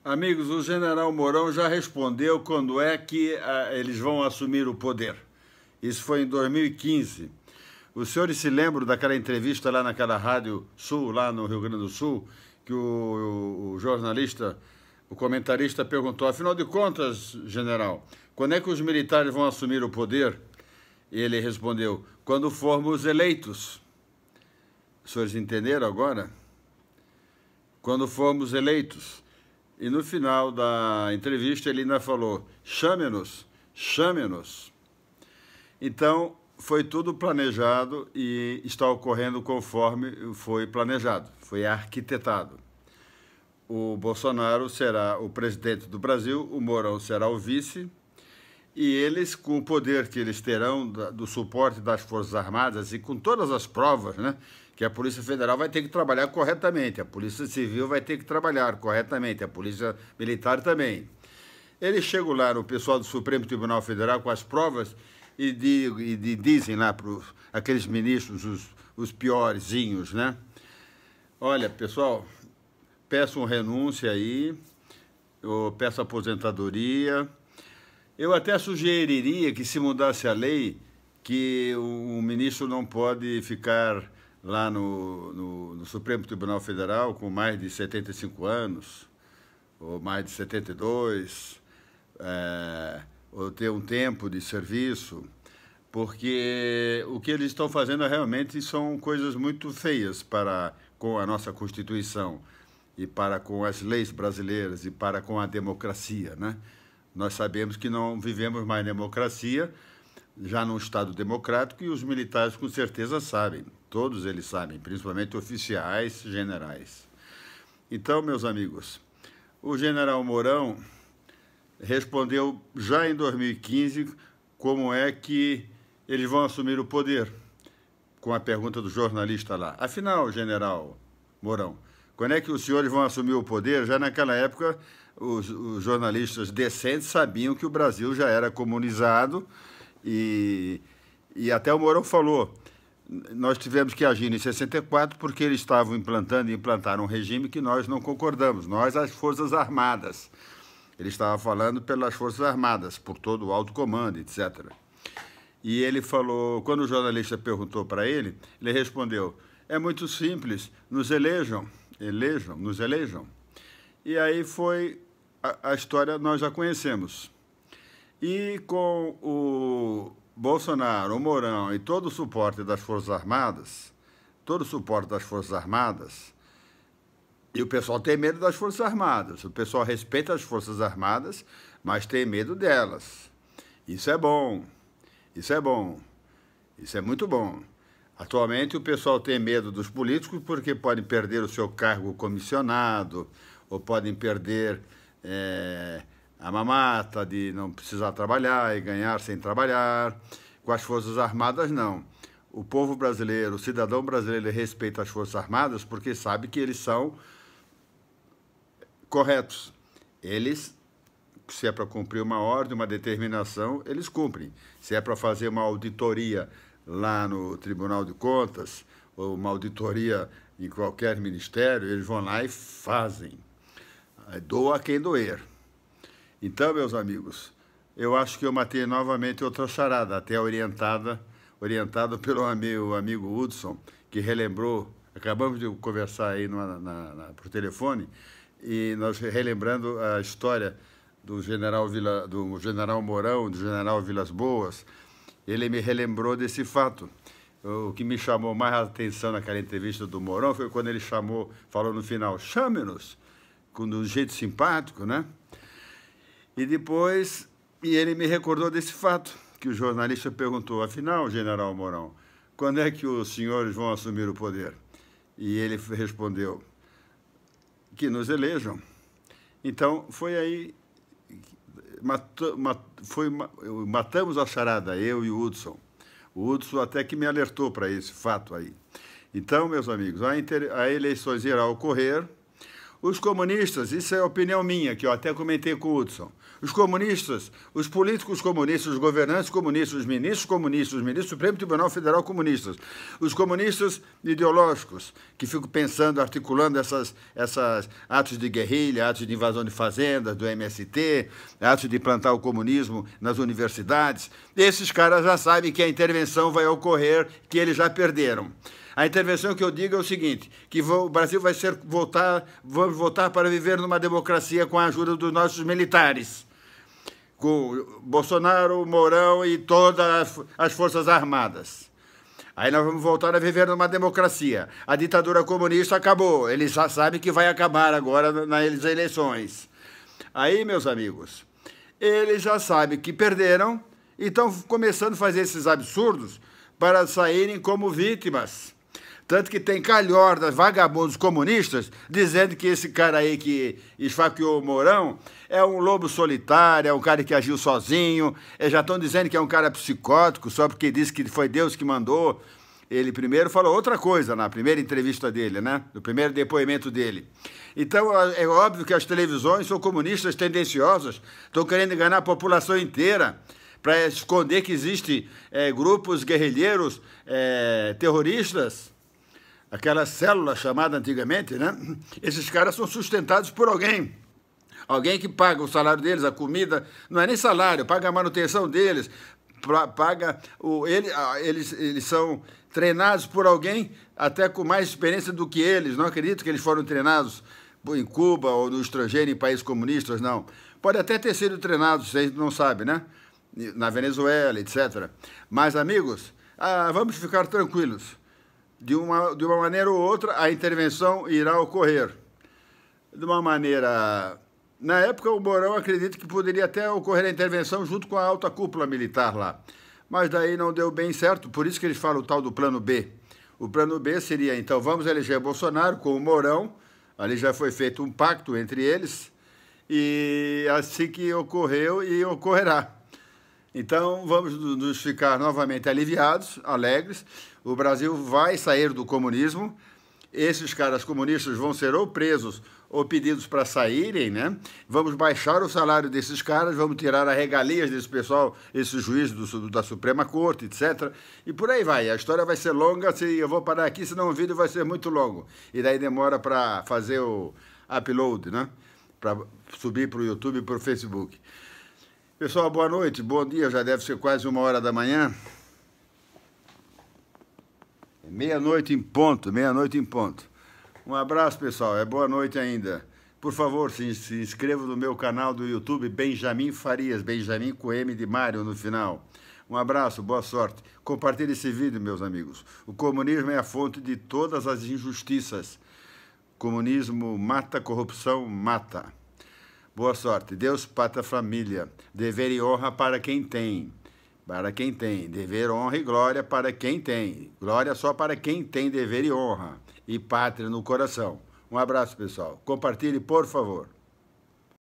Amigos, o general Mourão já respondeu quando é que eles vão assumir o poder. Isso foi em 2015. Os senhores se lembram daquela entrevista lá naquela Rádio Sul, lá no Rio Grande do Sul, que o jornalista, o comentarista perguntou, afinal de contas, general, quando é que os militares vão assumir o poder? E ele respondeu, quando formos eleitos. Os senhores entenderam agora? Quando formos eleitos. E no final da entrevista ele ainda falou, chame-nos, chame-nos. Então, foi tudo planejado e está ocorrendo conforme foi planejado, foi arquitetado. O Bolsonaro será o presidente do Brasil, o Mourão será o vice, e eles, com o poder que eles terão do suporte das Forças Armadas e com todas as provas, né, que a Polícia Federal vai ter que trabalhar corretamente, a Polícia Civil vai ter que trabalhar corretamente, a Polícia Militar também. Eles chegam lá no pessoal do Supremo Tribunal Federal com as provas e dizem lá para aqueles ministros, os piorzinhos, né? Olha, pessoal, peçam renúncia aí, ou peçam aposentadoria. Eu até sugeriria que se mudasse a lei, que o ministro não pode ficar lá no Supremo Tribunal Federal com mais de 75 anos, ou mais de 72, ou ter um tempo de serviço, porque o que eles estão fazendo realmente são coisas muito feias com a nossa Constituição e para com as leis brasileiras e para com a democracia, né? Nós sabemos que não vivemos mais democracia, já num Estado democrático, e os militares com certeza sabem, todos eles sabem, principalmente oficiais, generais. Então, meus amigos, o general Mourão respondeu já em 2015 como é que eles vão assumir o poder, com a pergunta do jornalista lá. Afinal, general Mourão, quando é que os senhores vão assumir o poder? Já naquela época, os jornalistas decentes sabiam que o Brasil já era comunizado e até o Mourão falou, nós tivemos que agir em 64 porque eles estavam implantaram um regime que nós não concordamos, nós, as Forças Armadas. Ele estava falando pelas Forças Armadas, por todo o alto comando, etc. E ele falou, quando o jornalista perguntou para ele, ele respondeu, é muito simples, nos elejam, nos elejam. E aí foi a história, nós já conhecemos. E com o Bolsonaro, o Mourão e todo o suporte das Forças Armadas, e o pessoal tem medo das Forças Armadas, o pessoal respeita as Forças Armadas, mas tem medo delas. Isso é bom, isso é bom, isso é muito bom. Atualmente o pessoal tem medo dos políticos porque podem perder o seu cargo comissionado, ou podem perder a mamata de não precisar trabalhar e ganhar sem trabalhar. Com as Forças Armadas, não. O povo brasileiro, o cidadão brasileiro respeita as Forças Armadas porque sabe que eles são corretos. Eles, se é para cumprir uma ordem, uma determinação, eles cumprem. Se é para fazer uma auditoria lá no Tribunal de Contas, ou uma auditoria em qualquer ministério, eles vão lá e fazem. Doa quem doer. Então, meus amigos, eu acho que eu matei novamente outra charada, até orientado pelo meu amigo Hudson, que relembrou, acabamos de conversar aí por telefone, e nós relembrando a história do general Mourão, do general Vilas Boas, ele me relembrou desse fato. O que me chamou mais a atenção naquela entrevista do Mourão foi quando ele falou no final, chame-nos, de um jeito simpático, né? E depois, ele me recordou desse fato, que o jornalista perguntou, afinal, general Mourão, quando é que os senhores vão assumir o poder? E ele respondeu, que nos elejam. Então, foi aí, matamos a charada, eu e o Hudson. O Hudson até que me alertou para esse fato aí. Então, meus amigos, a eleições irá ocorrer, Os comunistas, isso é opinião minha, que eu até comentei com o Hudson, os comunistas, os políticos comunistas, os governantes comunistas, os ministros do Supremo Tribunal Federal comunistas, os comunistas ideológicos, que ficam pensando, articulando esses atos de guerrilha, atos de invasão de fazendas, do MST, atos de implantar o comunismo nas universidades, esses caras já sabem que a intervenção vai ocorrer, que eles já perderam. A intervenção que eu digo é o seguinte, que o Brasil vai vamos voltar para viver numa democracia com a ajuda dos nossos militares, com Bolsonaro, Mourão e todas as Forças Armadas. Aí nós vamos voltar a viver numa democracia. A ditadura comunista acabou, eles já sabem que vai acabar agora nas eleições. Aí, meus amigos, eles já sabem que perderam e estão começando a fazer esses absurdos para saírem como vítimas. Tanto que tem calhordas, vagabundos comunistas, dizendo que esse cara aí que esfaqueou o Mourão é um lobo solitário, é um cara que agiu sozinho, já estão dizendo que é um cara psicótico, só porque disse que foi Deus que mandou. Ele primeiro falou outra coisa na primeira entrevista dele, né? No primeiro depoimento dele. Então, é óbvio que as televisões são comunistas tendenciosas, estão querendo enganar a população inteira, para esconder que existem grupos guerrilheiros terroristas, aquela célula chamada antigamente, né? Esses caras são sustentados por alguém. Alguém que paga o salário deles, a comida, não é nem salário, paga a manutenção deles, eles são treinados por alguém até com mais experiência do que eles. Não acredito que eles foram treinados em Cuba ou no estrangeiro, em países comunistas, não. Pode até ter sido treinados, a gente não sabe, né? Na Venezuela, etc. Mas, amigos, vamos ficar tranquilos. De uma maneira ou outra, a intervenção irá ocorrer. De uma maneira... Na época, o Mourão acredita que poderia até ocorrer a intervenção junto com a alta cúpula militar lá. Mas daí não deu bem certo, por isso que eles falam o tal do plano B. O plano B seria, então, vamos eleger Bolsonaro com o Mourão, ali já foi feito um pacto entre eles, e assim que ocorreu e ocorrerá. Então, vamos nos ficar novamente aliviados, alegres. O Brasil vai sair do comunismo. Esses caras comunistas vão ser ou presos ou pedidos para saírem, né? Vamos baixar o salário desses caras, vamos tirar as regalias desse pessoal, esses juízes da Suprema Corte, etc. E por aí vai. A história vai ser longa, eu vou parar aqui, senão o vídeo vai ser muito longo. E daí demora para fazer o upload, né? Para subir para o YouTube e para o Facebook. Pessoal, boa noite, bom dia, já deve ser quase 1h da manhã. Meia-noite em ponto, meia-noite em ponto. Um abraço, pessoal, boa noite ainda. Por favor, se inscreva no meu canal do YouTube, Benjamin Farias, Benjamin com M de Mário no final. Um abraço, boa sorte. Compartilhe esse vídeo, meus amigos. O comunismo é a fonte de todas as injustiças. Comunismo mata, corrupção mata. Boa sorte. Deus, pátria, família. Dever e honra para quem tem. Para quem tem. Dever, honra e glória para quem tem. Glória só para quem tem dever e honra. E pátria no coração. Um abraço, pessoal. Compartilhe, por favor.